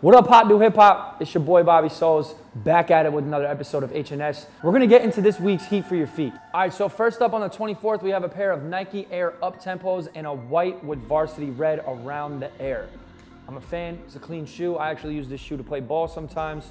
What up, Hot New Hip Hop? It's your boy Bobby Souls, back at it with another episode of HNS. We're gonna get into this week's Heat for Your Feet. All right, so first up on the 24th, we have a pair of Nike Air Up-Tempos and a white with varsity red around the air. I'm a fan, it's a clean shoe. I actually use this shoe to play ball sometimes.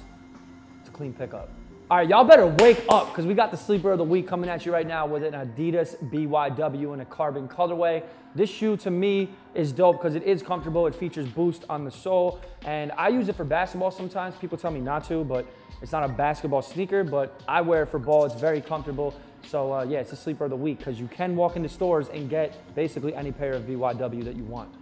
It's a clean pickup. All right, y'all better wake up because we got the sleeper of the week coming at you right now with an Adidas BYW in a carbon colorway. This shoe to me is dope because it is comfortable. It features Boost on the sole, and I use it for basketball sometimes. People tell me not to, but it's not a basketball sneaker, but I wear it for ball. It's very comfortable. So yeah, it's a sleeper of the week because you can walk into stores and get basically any pair of BYW that you want.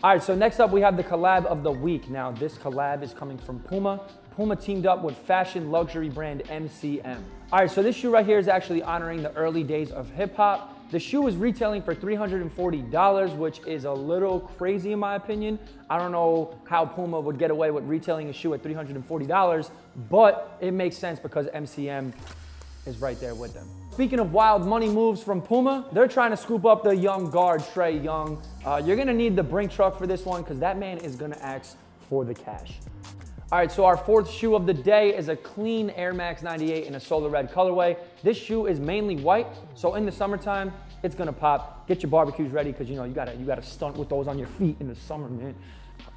All right, so next up we have the collab of the week. Now this collab is coming from Puma. Puma teamed up with fashion luxury brand MCM. All right, so this shoe right here is actually honoring the early days of hip hop. The shoe is retailing for $340, which is a little crazy in my opinion. I don't know how Puma would get away with retailing a shoe at $340, but it makes sense because MCM is right there with them. Speaking of wild money moves from Puma, they're trying to scoop up the young guard, Trae Young. You're gonna need the Brink truck for this one because that man is gonna ask for the cash. All right, so our fourth shoe of the day is a clean Air Max 98 in a solar red colorway. This shoe is mainly white, so in the summertime, it's gonna pop. Get your barbecues ready because you know you gotta stunt with those on your feet in the summer, man.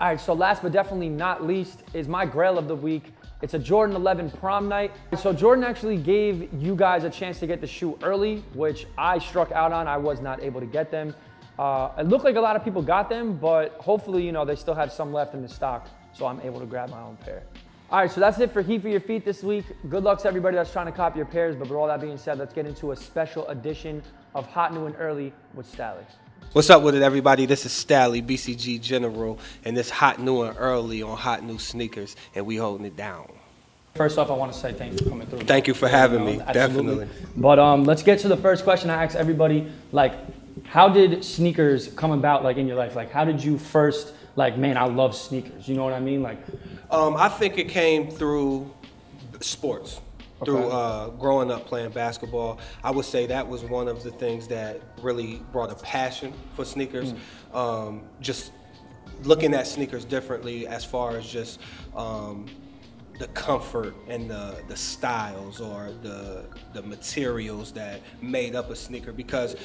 All right, so last but definitely not least is my grail of the week. It's a Jordan 11 prom night. So Jordan actually gave you guys a chance to get the shoe early, which I struck out on. I was not able to get them. It looked like a lot of people got them, but hopefully, you know, they still have some left in the stock, so I'm able to grab my own pair. All right, so that's it for Heat for Your Feet this week. Good luck to everybody that's trying to copy your pairs, but with all that being said, let's get into a special edition of Hot New and Early with Stalley. What's up with it, everybody? This is Stalley, BCG General, and this Hot New and Early on HotNewSneakers, and we holding it down. First off, I want to say thanks for coming through. Thank you for having me, Absolutely. definitely. But let's get to the first question I ask everybody. Like, how did sneakers come about, like, in your life? Like, how did you first, like, man, I love sneakers, you know what I mean? Like, I think it came through sports. Through growing up playing basketball. I would say that was one of the things that really brought a passion for sneakers. Just looking at sneakers differently as far as just the comfort and the styles or the materials that made up a sneaker. Because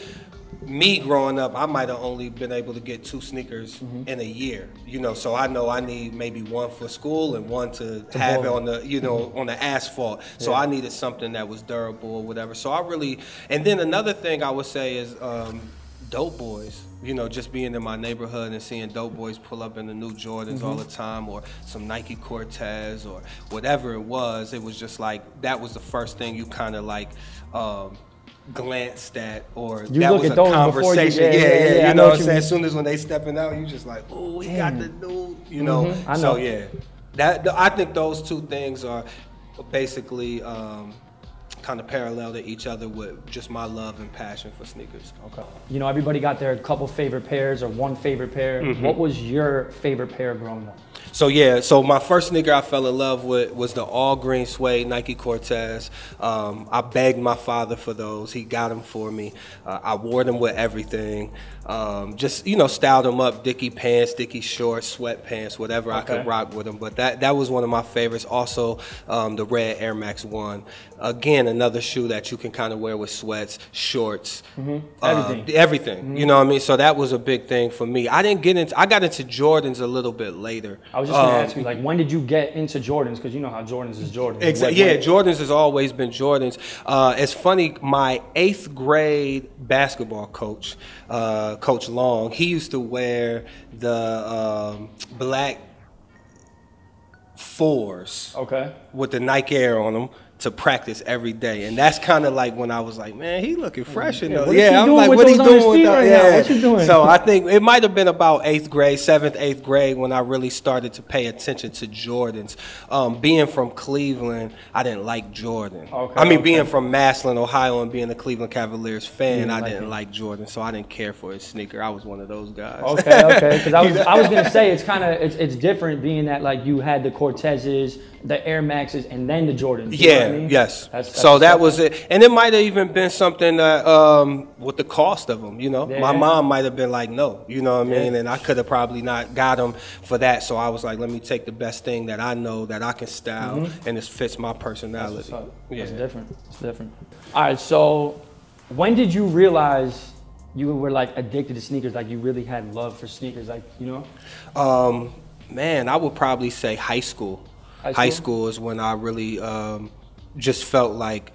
me growing up, I might have only been able to get 2 sneakers in a year, you know, so I know I need maybe one for school and one to have on the, you know, on the asphalt. So I needed something that was durable or whatever. So I really, and then another thing I would say is dope boys. You know, just being in my neighborhood and seeing dope boys pull up in the new Jordans all the time, or some Nike Cortez or whatever it was just like, that was the first thing you kind of like glanced at, or you that look was at a those conversation. Yeah, you know what I'm saying? As soon as when they stepping out, you just like, oh, he got the new, you know. I know. So yeah, I think those two things are basically kind of parallel to each other with just my love and passion for sneakers. Okay. You know, everybody got their couple favorite pairs or one favorite pair. What was your favorite pair growing up? So yeah, so my first sneaker I fell in love with was the all green suede Nike Cortez. I begged my father for those. He got them for me. I wore them with everything. Just, you know, styled them up, Dickie pants, Dickie shorts, sweatpants, whatever I could rock with them. But that was one of my favorites. Also, the red Air Max 1. Again, another shoe that you can kind of wear with sweats, shorts, everything. You know what I mean? So that was a big thing for me. I got into Jordans a little bit later. I was just gonna ask you, like, when did you get into Jordans? Because you know how Jordans is Jordans. Exactly. Yeah, Jordans has always been Jordans. It's funny, my 8th grade basketball coach, Coach Long, he used to wear the black 4s with the Nike Air on them to practice every day, and that's kind of like when I was like, man, he looking fresh in those. Yeah, I'm like, what he doing with that? Yeah, what you doing? So I think it might have been about 8th grade, 7th, 8th grade when I really started to pay attention to Jordans. Being from Cleveland, I didn't like Jordan. Being from Massillon, Ohio, and being a Cleveland Cavaliers fan, I didn't like Jordan, so I didn't care for his sneaker. I was one of those guys. Okay. Because I was gonna say it's different being that, like, you had the Cortezes, the Air Maxes, and then the Jordans. Yeah. Yeah, I mean? yes. That's so that was it. And it might have even been something that, with the cost of them, you know. Yeah, my yeah. mom might have been like, no, you know what I mean? And I could have probably not got them for that. So I was like, let me take the best thing that I know that I can style and it fits my personality. That's different. It's different. All right, so when did you realize you were like addicted to sneakers, like you really had love for sneakers, like, you know? Man, I would probably say high school. High school is when I really just felt like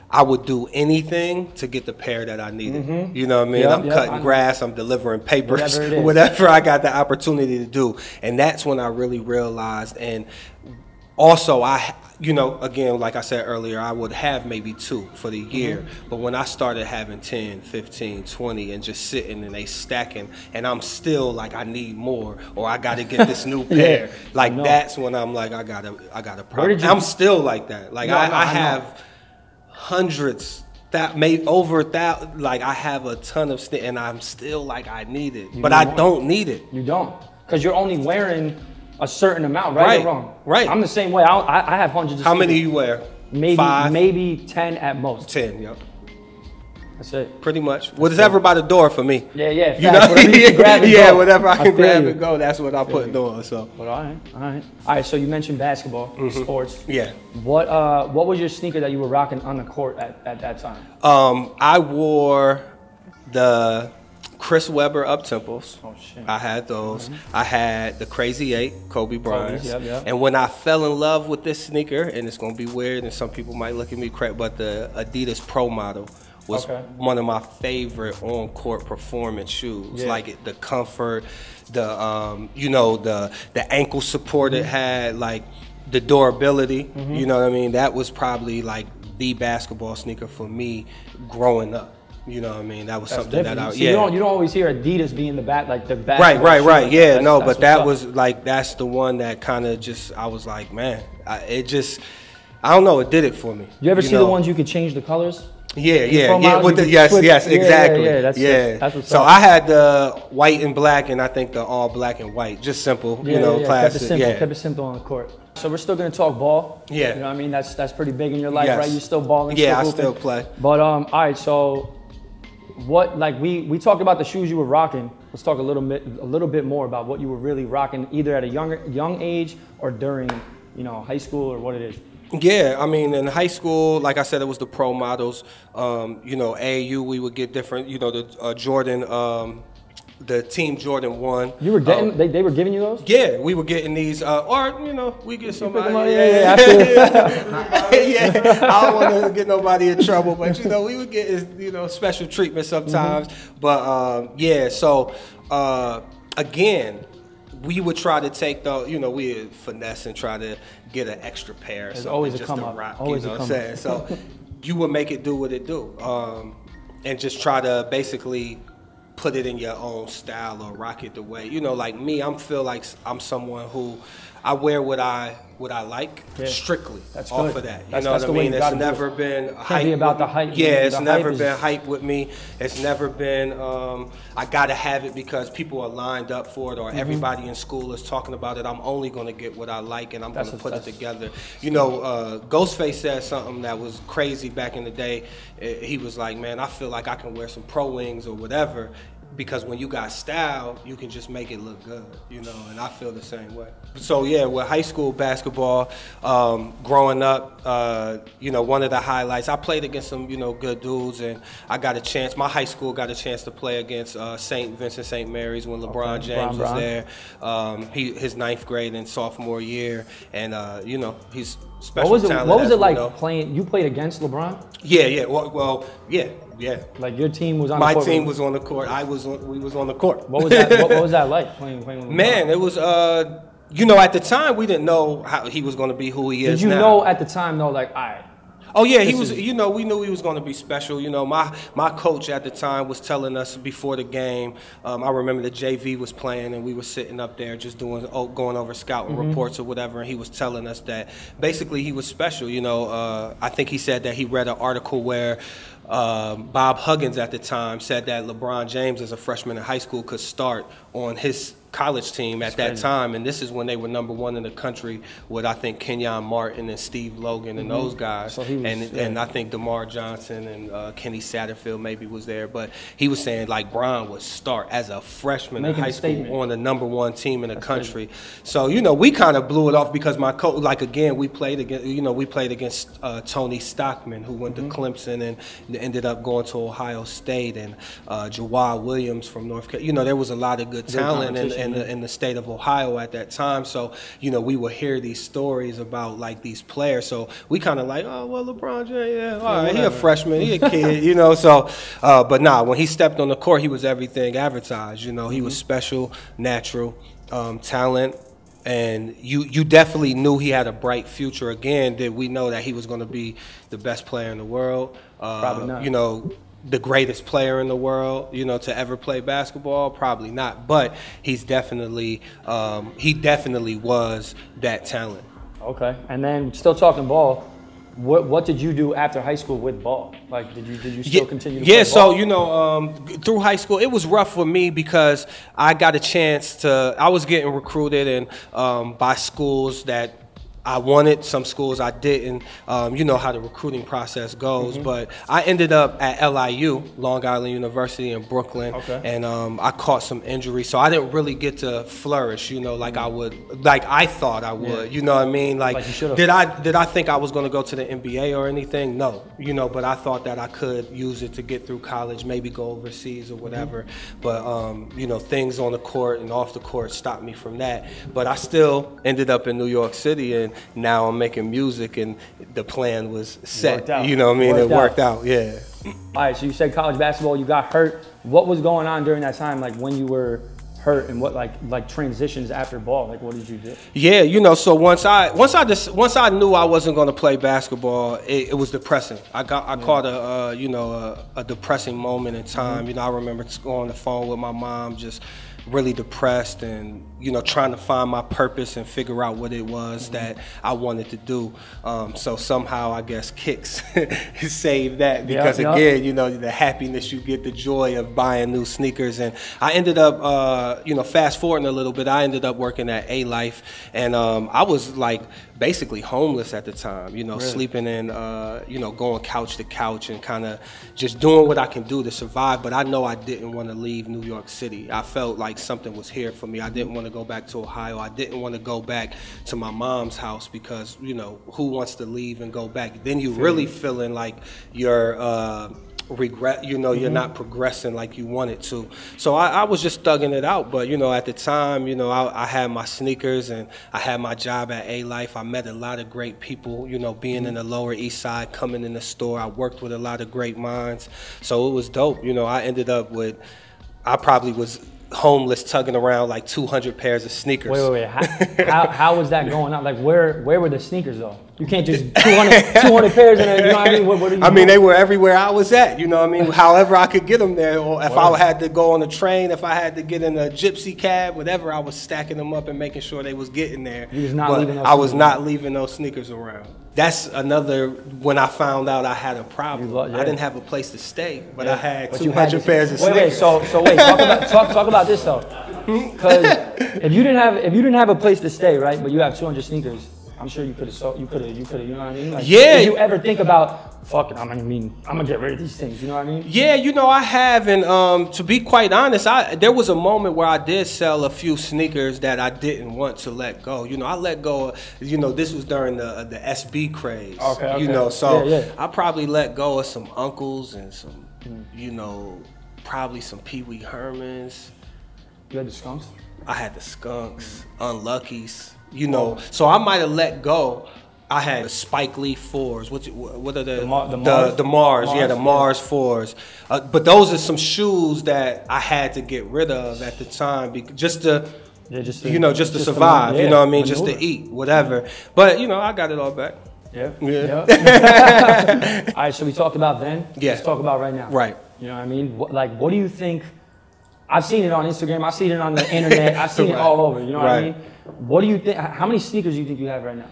I would do anything to get the pair that I needed. You know what I mean? Yep, I'm cutting grass, I'm delivering papers, whatever I got the opportunity to do. And that's when I really realized. And also, you know, again, like I said earlier, I would have maybe 2 for the year. But when I started having 10, 15, 20 and just sitting and they stacking and I'm still like, I need more or I got to get this new pair. Like that's when I'm like, I got a problem. I'm still like that. Like I have hundreds that made over 1,000. Like I have a ton of sneakers and I'm still like, I need it, but I don't need it. You don't, because you're only wearing a certain amount, right or wrong? Right. I'm the same way. I have hundreds of How sneakers. many you wear? Maybe 5? Maybe 10 at most. 10, yep. That's it. Pretty much. Whatever by the door for me. Yeah, yeah. You know? Whatever you can grab and go. Whatever I can grab you. and go, that's what I put on. So. But all right. So you mentioned basketball, sports. Yeah. What was your sneaker that you were rocking on the court at that time? I wore the Chris Webber up-tempos. Oh, shit. I had those. I had the Crazy 8, Kobe Bryant. Yep. And when I fell in love with this sneaker, and it's going to be weird, and some people might look at me crazy, but the Adidas Pro model was one of my favorite on-court performance shoes. Like the comfort, the you know, the ankle support it had, like the durability. You know what I mean? That was probably like the basketball sneaker for me growing up. You know what I mean? That was something that I you don't always hear Adidas being the best. Right. Yeah, no, but that was like that's the one that kind of just I was like, man, I don't know, it did it for me. You ever see the ones you could change the colors? Yeah. With the, yes, exactly. That's what's so up. I had the white and black, and I think the all black and white, just simple, you know, classic. Kept it simple on the court. So we're still gonna talk ball. Yeah. You know what I mean? That's pretty big in your life, right? You still balling? Yeah, still I still play. But all right, so what, like we talked about the shoes you were rocking. Let's talk a little bit more about what you were really rocking, either at a young age or during, you know, high school or what it is. Yeah, I mean, in high school, like I said, it was the pro models. You know, AAU, we would get different, you know, the Jordan, the Team Jordan 1. You were getting, they were giving you those? Yeah, we were getting these, or, you know, we get somebody. Yeah. I don't want to get nobody in trouble, but, you know, we would get, you know, special treatment sometimes. But, yeah, so, again, we would try to take the, you know, we would finesse and try to get an extra pair. There's always a come up. Rock, you know what I'm saying? So you would make it do what it do, and just try to basically put it in your own style or rock it the way, you know, like me. I feel like I'm someone who I wear what I like strictly off of that. You know what I mean? It's never been hype about the hype. Yeah, it's never been hype with me. It's never been I gotta have it because people are lined up for it or everybody in school is talking about it. I'm only gonna get what I like and I'm gonna put it together. You know, Ghostface said something that was crazy back in the day. He was like, man, I feel like I can wear some Pro Wings or whatever, because when you got style, you can just make it look good, you know, and I feel the same way. So yeah, with high school basketball, growing up, you know, one of the highlights, I played against some, you know, good dudes, and I got a chance, my high school got a chance to play against St. Vincent St. Mary's when LeBron James was there. His 9th grade and sophomore year, and you know, he's special talent. What was it like playing, you played against LeBron? Yeah, well, yeah. Like your team was on the court? My team was on the court. We was on the court. What was that? What was that like playing with LeBron? Man, it was. You know, at the time we didn't know how he was going to be who he is now. Did you know at the time though, like, all right? Oh yeah, he was. You know, we knew he was going to be special. You know, my coach at the time was telling us before the game. I remember the JV was playing, and we were sitting up there just going over scouting reports or whatever. And he was telling us that basically he was special. You know, I think he said that he read an article where Bob Huggins at the time said that LeBron James, as a freshman in high school, could start on his college team at that time, and this is when they were #1 in the country with, I think, Kenyon Martin and Steve Logan and those guys, so he was, and I think DeMar Johnson and Kenny Satterfield maybe was there, but he was saying like Bron would start as a freshman in high school on the #1 team in the country. So you know, we kind of blew it off because my coach, like again, we played against Tony Stockman, who went to Clemson and ended up going to Ohio State, and Jawad Williams from North Carolina. You know, there was a lot of good talent in the state of Ohio at that time. So, you know, we would hear these stories about like these players. So we kind of like, oh, well, LeBron James, yeah, all right, he a freshman, he a kid, you know. So, but nah, when he stepped on the court, he was everything advertised. You know, he was special, natural, talent. And you definitely knew he had a bright future. Again, did we know that he was going to be the best player in the world? Probably not. You know, the greatest player in the world, you know, to ever play basketball? Probably not. But he's definitely, he definitely was that talent. Okay. And then still talking ball, what did you do after high school with ball? Like, did you still continue to play ball? So, you know, through high school, it was rough for me because I got a chance to, I was getting recruited and by schools that I wanted, some schools I didn't. You know how the recruiting process goes, but I ended up at LIU, Long Island University in Brooklyn, and I caught some injuries, so I didn't really get to flourish, you know, like I would, like I thought I would, you know what I mean? Like did I think I was going to go to the NBA or anything? No, you know, but I thought that I could use it to get through college, maybe go overseas or whatever, but you know, things on the court and off the court stopped me from that. But I still ended up in New York City, and now I'm making music, and the plan was set. You know what I mean? It worked out, yeah. All right, so you said college basketball, you got hurt. What was going on during that time, like when you were hurt, and what like transitions after ball? Like, what did you do? Yeah, you know, so once I knew I wasn't going to play basketball, it was depressing. I caught a depressing moment in time. You know, I remember going on the phone with my mom, just really depressed, and you know, trying to find my purpose and figure out what it was that I wanted to do. So somehow, I guess, kicks saved that, because again, you know, the happiness you get, the joy of buying new sneakers. And I ended up, you know, fast forwarding a little bit, I ended up working at A-Life, and I was like basically homeless at the time, you know, sleeping in, you know, going couch to couch and kind of just doing what I can do to survive. But I know I didn't want to leave New York City. I felt like something was here for me. I didn't want to go back to Ohio. I didn't want to go back to my mom's house, because, you know, who wants to leave and go back? Then you really feeling like you're regret, you know, you're not progressing like you wanted to. So I was just thugging it out. But, you know, at the time, you know, I had my sneakers and I had my job at A-Life. I met a lot of great people, you know, being in the Lower East Side, coming in the store. I worked with a lot of great minds. So it was dope. You know, I ended up with, I probably was homeless, tugging around like 200 pairs of sneakers. Wait. How was that going on? Like, where were the sneakers though? You can't just 200 pairs in there, you know what I mean? What are you doing? They were everywhere I was at, you know what I mean? However I could get them there, or if I had to go on a train, if I had to get in a gypsy cab, whatever, I was stacking them up and making sure they was getting there. You was not leaving those I was not leaving those sneakers around. That's another, when I found out I had a problem. I didn't have a place to stay, but I had 200 pairs of sneakers. Wait, talk about this though. Because if you didn't have a place to stay, right, but you have 200 sneakers, I'm sure you could have, you know what I mean? Like, yeah. Did you ever think about, fuck it, I'm gonna get rid of these things, you know what I mean? Yeah, you know, I have, and to be quite honest, there was a moment where I did sell a few sneakers that I didn't want to let go. You know, I let go, you know, this was during the SB craze. Okay. You know, so I probably let go of some Uncles and some, you know, probably some Pee Wee Hermans. You had the Skunks? I had the Skunks, Unluckies. You know, so I might have let go. I had the Spike Lee 4s. What are the Mars? Yeah, the Mars 4s. But those are some shoes that I had to get rid of at the time, just to survive. You know what I mean? Just to eat, whatever. But you know, I got it all back. Yeah. All right. So we talked about then. Yeah. Let's talk about right now. Right. You know what I mean? What do you think? I've seen it on Instagram. I've seen it on the internet. I've seen it all over. You know what I mean? What do you think? How many sneakers do you think you have right now?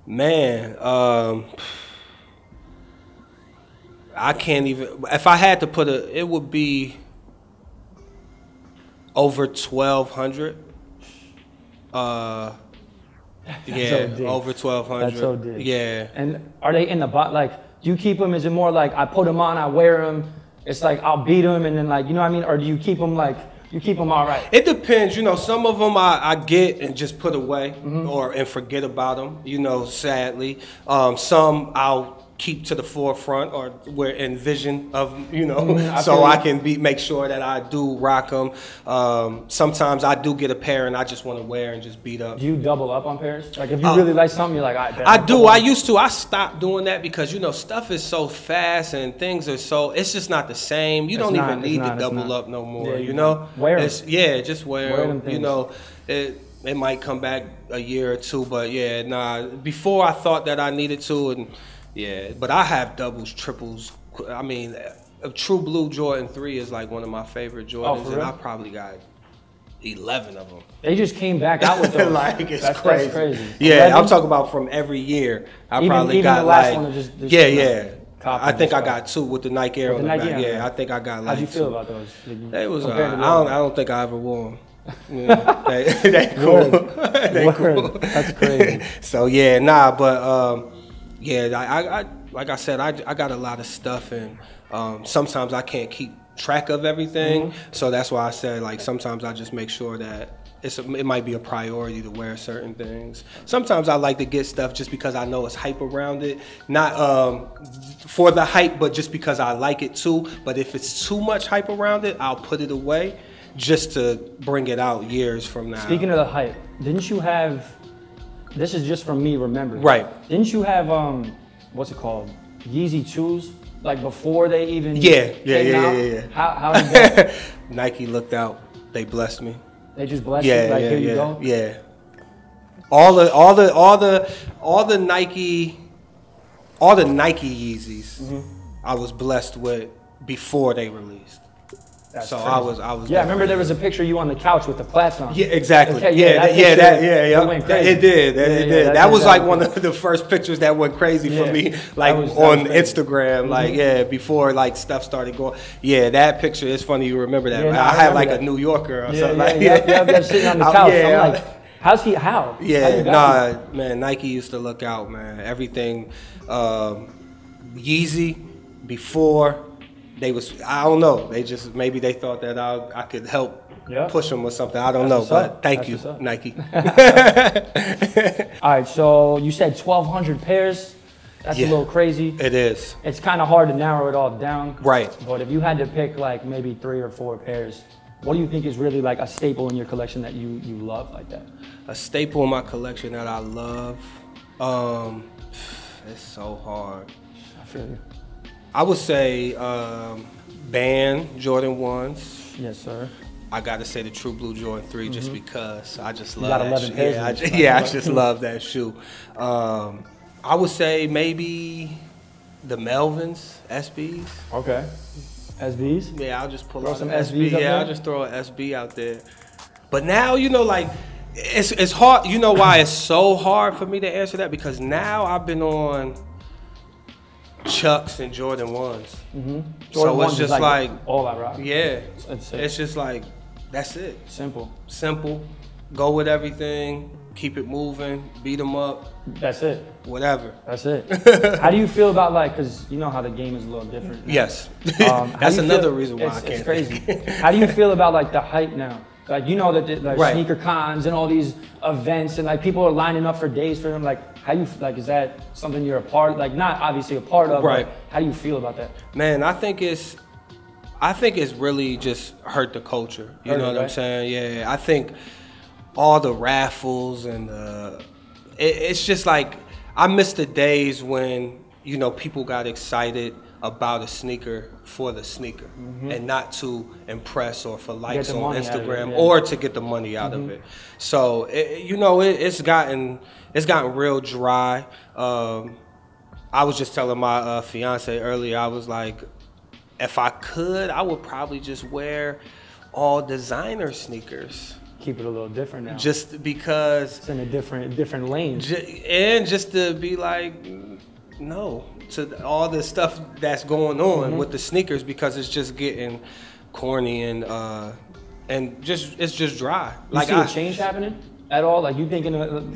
Man, I can't even. If I had to put it would be over 1,200. Yeah, so over 1,200. That's so deep. Yeah. And are they in the like? Do you keep them? Is it more like I put them on, I wear them? It's like I'll beat them, and then like, you know what I mean? Or do you keep them like you keep them all right? It depends. You know, some of them I get and just put away and forget about them. You know, sadly. Some I'll keep to the forefront or we're in vision of, you know, so I can make sure that I do rock them. Sometimes I do get a pair and I just want to wear and just beat up. Do you double up on pairs? Like if you really like something, you're like, I do. I used to. I stopped doing that because, you know, stuff is so fast and things are so, it's just not the same. You don't even need to double up no more, you know? Wear them. Yeah, just wear them. You know, it might come back a year or two, but yeah, nah. Before I thought that I needed to, and yeah, but I have doubles, triples. I mean, a True Blue Jordan 3 is like one of my favorite Jordans, and I probably got 11 of them. They just came back out with those. Like, that's crazy. Yeah, 11? I'm talking about from every year. I probably got the last like, one just yeah. I think I got 2 with the Nike Air on the back. Yeah, I think I got like. How'd you feel about those? They was. I don't think I ever wore them. Yeah, they cool. They cool. That's crazy. So yeah, nah, but yeah, I like I said, I got a lot of stuff, and sometimes I can't keep track of everything. So that's why I said, like, sometimes I just make sure that it might be a priority to wear certain things. Sometimes I like to get stuff just because I know it's hype around it, not for the hype, but just because I like it too. But if it's too much hype around it, I'll put it away just to bring it out years from now. Speaking of the hype, didn't you have? This is just from me remembering. Right. Didn't you have what's it called? Yeezy 2s? Like before they even yeah. How did that? Nike looked out. They blessed me. They just blessed you. Like here you go. Yeah. All the Nike Yeezys I was blessed with before they released. That's so crazy. I was. Yeah, I remember there was a picture of you on the couch with the flats on. Yeah, exactly. Okay, It did. That was like one of the first pictures that went crazy for me, like on Instagram, like before like stuff started going. Yeah, that picture is funny. You remember that? Yeah, I had like a New Yorker or something. Like, yeah, sitting on the couch. I'm like, how's he? How? Yeah, man. Nike used to look out, man. Everything, Yeezy before. They was, I don't know. They just, maybe they thought that I could help push them or something. I don't know, but thank you, Nike. All right, so you said 1,200 pairs. That's a little crazy. It is. It's kind of hard to narrow it all down. Right. But if you had to pick like maybe 3 or 4 pairs, what do you think is really like a staple in your collection that you love like that? A staple in my collection that I love? It's so hard. I feel you. I would say Band Jordan 1s. Yes, sir. I got to say the True Blue Jordan 3 just because I just love that shoe. I just love that shoe. I would say maybe the Melvins, SBs. Okay. SBs? Yeah, I'll just pull out some SBs. Yeah, I'll just throw an SB out there. But now, you know, like, it's hard. You know why it's so hard for me to answer that? Because now I've been on Chucks and Jordan 1s. So it's just like all I rock. Yeah. It's just like, that's it. Simple. Go with everything. Keep it moving. Beat them up. That's it. Whatever. That's it. How do you feel about like, because you know how the game is a little different now. Yes. That's another reason why I can't. It's crazy. How do you feel about like the hype now? Like, you know that like sneaker cons and all these events and like people are lining up for days for them. Like, how you like? Is that something you're a part of? Like, not obviously a part of. Right. But how do you feel about that? Man, I think it's really just hurt the culture. You know what I'm saying? Yeah. I think all the raffles and it's just like, I miss the days when, you know, people got excited about a sneaker for the sneaker and not to impress or for likes on Instagram or to get the money out of it. So you know, it's gotten real dry. I was just telling my fiance earlier, I was like, if I could, I would probably just wear all designer sneakers. Keep it a little different now. Just because it's in a different lane. And just to be like, no to all the stuff that's going on with the sneakers because it's just getting corny and just it's just dry. You see a change happening at all? Like you thinking,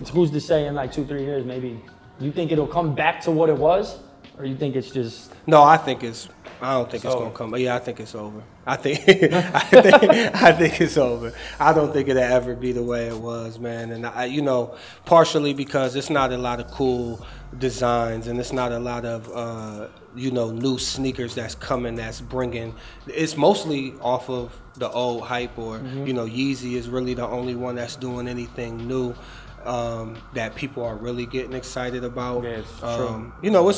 who's to say in like 2-3 years maybe? You think it'll come back to what it was, or you think it's just? No, I don't think it's gonna come. Yeah, I think it's over. I think it's over. I don't think it'll ever be the way it was, man. And you know, partially because it's not a lot of cool designs, and it's not a lot of you know, new sneakers that's coming. That's bringing. It's mostly off of the old hype, or you know, Yeezy is really the only one that's doing anything new that people are really getting excited about. Yeah, it's true. You know,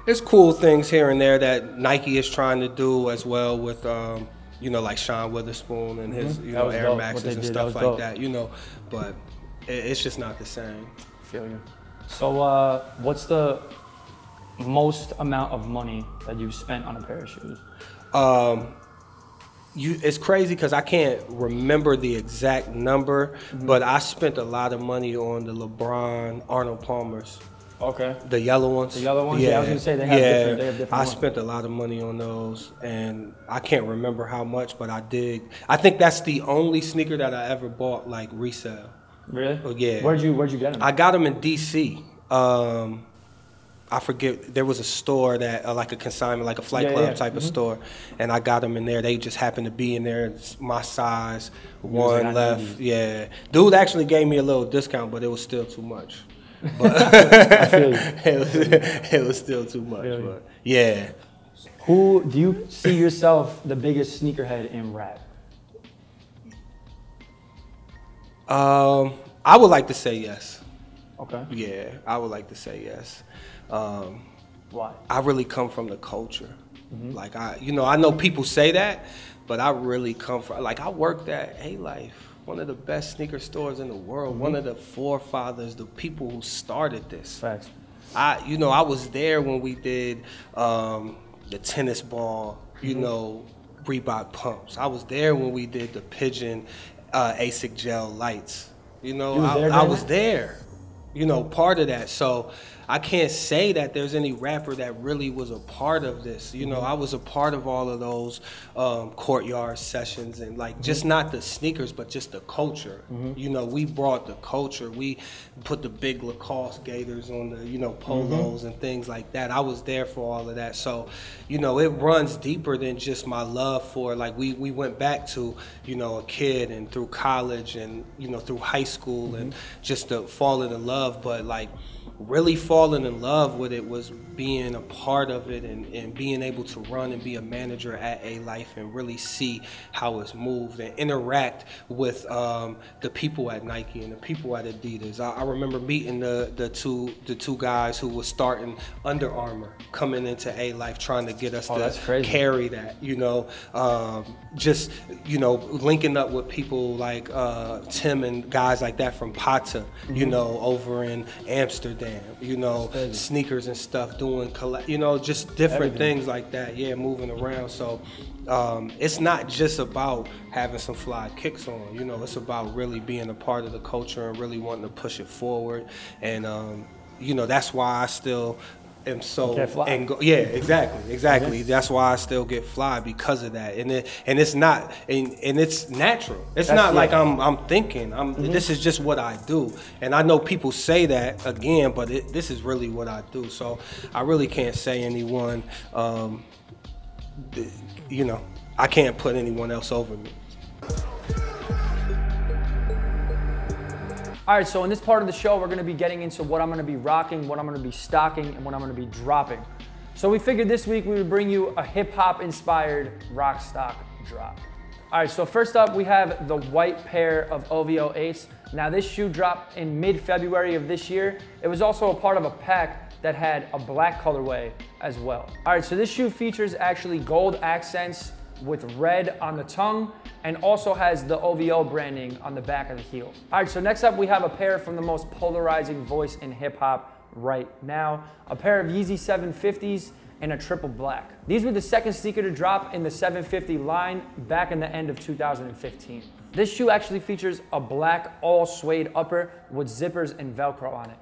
it's cool things here and there that Nike is trying to do as well with, you know, like Sean Witherspoon and his, you know, Air Maxes and stuff like that, you know, but it's just not the same. Feel you. So what's the most amount of money that you've spent on a pair of shoes? It's crazy because I can't remember the exact number, but I spent a lot of money on the LeBron Arnold Palmers. Okay. The yellow ones. The yellow ones? Yeah, I was going to say they have different I ones. spent a lot of money on those, and I can't remember how much, but I did. I think that's the only sneaker that I ever bought, like, resale. Really? Yeah. Where'd you get them? I got them in D.C. I forget, there was a store that, like a consignment, like a Flight Club type of store, and I got them in there. They just happened to be in there. It's my size, one left. Yeah. Dude actually gave me a little discount, but it was still too much. But I feel you. it was still too much. But yeah. Who do you see yourself the biggest sneakerhead in rap? I would like to say yes. Okay. Yeah, I would like to say yes. Why? I really come from the culture. Like you know, I know people say that, but I really come from, like, I worked at A-Life, one of the best sneaker stores in the world, one of the forefathers, the people who started this. Facts. You know, I was there when we did the tennis ball, you know, Reebok pumps. I was there when we did the Pigeon ASIC gel lights. You know, I was there, you know, part of that. So I can't say that there's any rapper that really was a part of this. You know, I was a part of all of those courtyard sessions, and like just not the sneakers, but just the culture. You know, we brought the culture. We put the big Lacoste gaiters on the, you know, polos and things like that. I was there for all of that. So, you know, it runs deeper than just my love for, like, we went back to, you know, a kid and through college and, you know, through high school and just to fall in love. But like, really falling in love with it was being a part of it and being able to run and be a manager at A-Life and really see how it's moved and interact with the people at Nike and the people at Adidas. I remember meeting the two guys who were starting Under Armour, coming into A-Life, trying to get us to carry that, you know, just, you know, linking up with people like Tim and guys like that from Pata, you know, over in Amsterdam, you know, sneakers and stuff, doing, you know, just different things like that, moving around. So it's not just about having some fly kicks on, you know, it's about really being a part of the culture and really wanting to push it forward. And, you know, that's why I still am so exactly. That's why I still get fly, because of that. And it's not, and it's natural. It's not like I'm thinking. This is just what I do. And I know people say that again, but this is really what I do. So I really can't say anyone. You know, I can't put anyone else over me. All right, so in this part of the show, we're gonna be getting into what I'm gonna be rocking, what I'm gonna be stocking, and what I'm gonna be dropping. So we figured this week we would bring you a hip hop inspired rock stock drop. All right, so first up we have the white pair of OVO 8s. Now this shoe dropped in mid-February of this year. It was also a part of a pack that had a black colorway as well. All right, so this shoe features actually gold accents with red on the tongue, and also has the OVO branding on the back of the heel. All right, so next up we have a pair from the most polarizing voice in hip hop right now, a pair of Yeezy 750s in a triple black. These were the second sneaker to drop in the 750 line back in the end of 2015. This shoe actually features a black all suede upper with zippers and Velcro on it.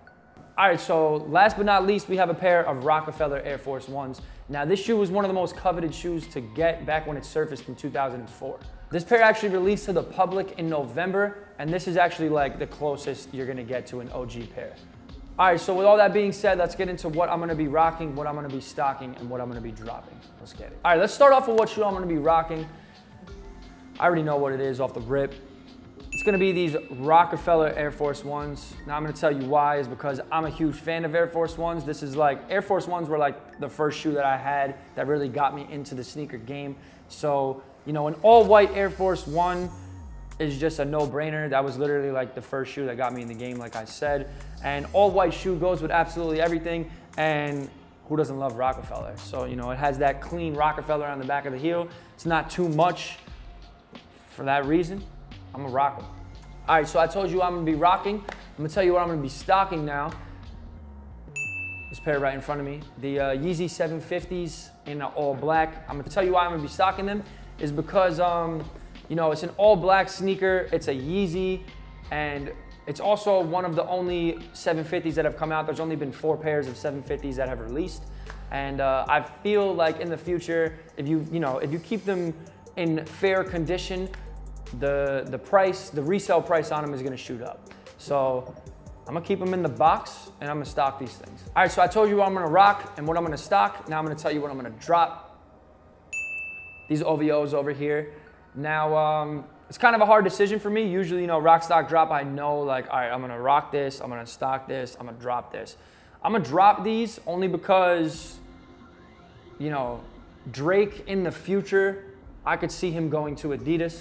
All right, so last but not least, we have a pair of Rockefeller Air Force Ones. Now, this shoe was one of the most coveted shoes to get back when it surfaced in 2004. This pair actually released to the public in November, and this is actually like the closest you're gonna get to an OG pair. All right, so with all that being said, let's get into what I'm gonna be rocking, what I'm gonna be stocking, and what I'm gonna be dropping. Let's get it. All right, let's start off with what shoe I'm gonna be rocking. I already know what it is off the rip. It's gonna be these Rockefeller Air Force Ones. Now I'm gonna tell you why is because I'm a huge fan of Air Force Ones. This is like, Air Force Ones were like the first shoe that I had that really got me into the sneaker game. So, you know, an all white Air Force One is just a no-brainer. That was literally like the first shoe that got me in the game, like I said. And all white shoe goes with absolutely everything. And who doesn't love Rockefeller? So, you know, it has that clean Rockefeller on the back of the heel. It's not too much. For that reason, I'm gonna rock them. All right, so I told you I'm gonna be rocking. I'm gonna tell you what I'm gonna be stocking now. This pair right in front of me, the Yeezy 750s in all black. I'm gonna tell you why I'm gonna be stocking them is because, you know, it's an all black sneaker. It's a Yeezy, and it's also one of the only 750s that have come out. There's only been 4 pairs of 750s that have released. And I feel like in the future, if you keep them in fair condition, the price, the resale price on them is gonna shoot up. So I'm gonna keep them in the box and I'm gonna stock these things. All right, so I told you what I'm gonna rock and what I'm gonna stock. Now I'm gonna tell you what I'm gonna drop. These OVOs over here. Now, it's kind of a hard decision for me. Usually, you know, rock, stock, drop, I know like, all right, I'm gonna rock this, I'm gonna stock this, I'm gonna drop this. I'm gonna drop these only because, you know, Drake in the future, I could see him going to Adidas.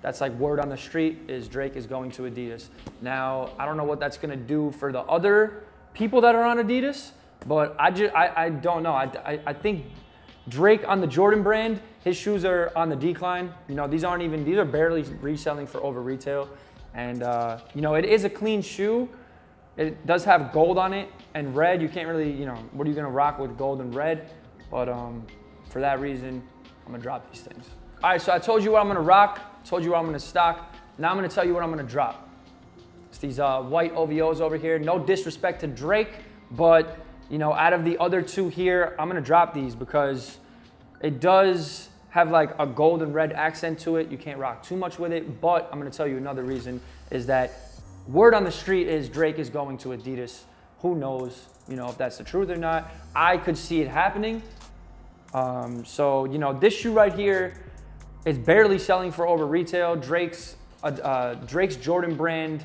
That's like word on the street is Drake is going to Adidas. Now, I don't know what that's gonna do for the other people that are on Adidas, but I don't know. I think Drake on the Jordan brand, his shoes are on the decline. You know, these are barely reselling for over retail. And you know, it is a clean shoe. It does have gold on it and red. You can't really, you know, what are you gonna rock with gold and red? But for that reason, I'm gonna drop these things. All right, so I told you what I'm gonna rock, told you what I'm gonna stock. Now I'm gonna tell you what I'm gonna drop. It's these white OVOs over here. No disrespect to Drake, but you know, out of the other two here, I'm gonna drop these because it does have like a gold and red accent to it. You can't rock too much with it, but I'm gonna tell you another reason is that word on the street is Drake is going to Adidas. Who knows, you know, if that's the truth or not. I could see it happening. So, you know, this shoe right here is barely selling for over retail. Drake's Jordan brand,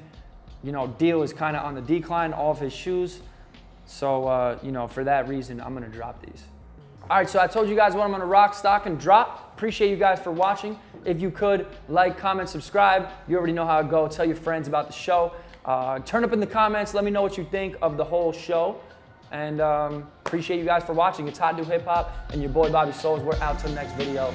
you know, deal is kind of on the decline, all of his shoes. So, you know, for that reason, I'm gonna drop these. All right, so I told you guys what I'm gonna rock, stock, and drop. Appreciate you guys for watching. If you could, like, comment, subscribe. You already know how it goes. Tell your friends about the show. Turn up in the comments. Let me know what you think of the whole show. And appreciate you guys for watching. It's Hot New Hip Hop and your boy Bobby Souls. We're out till next video.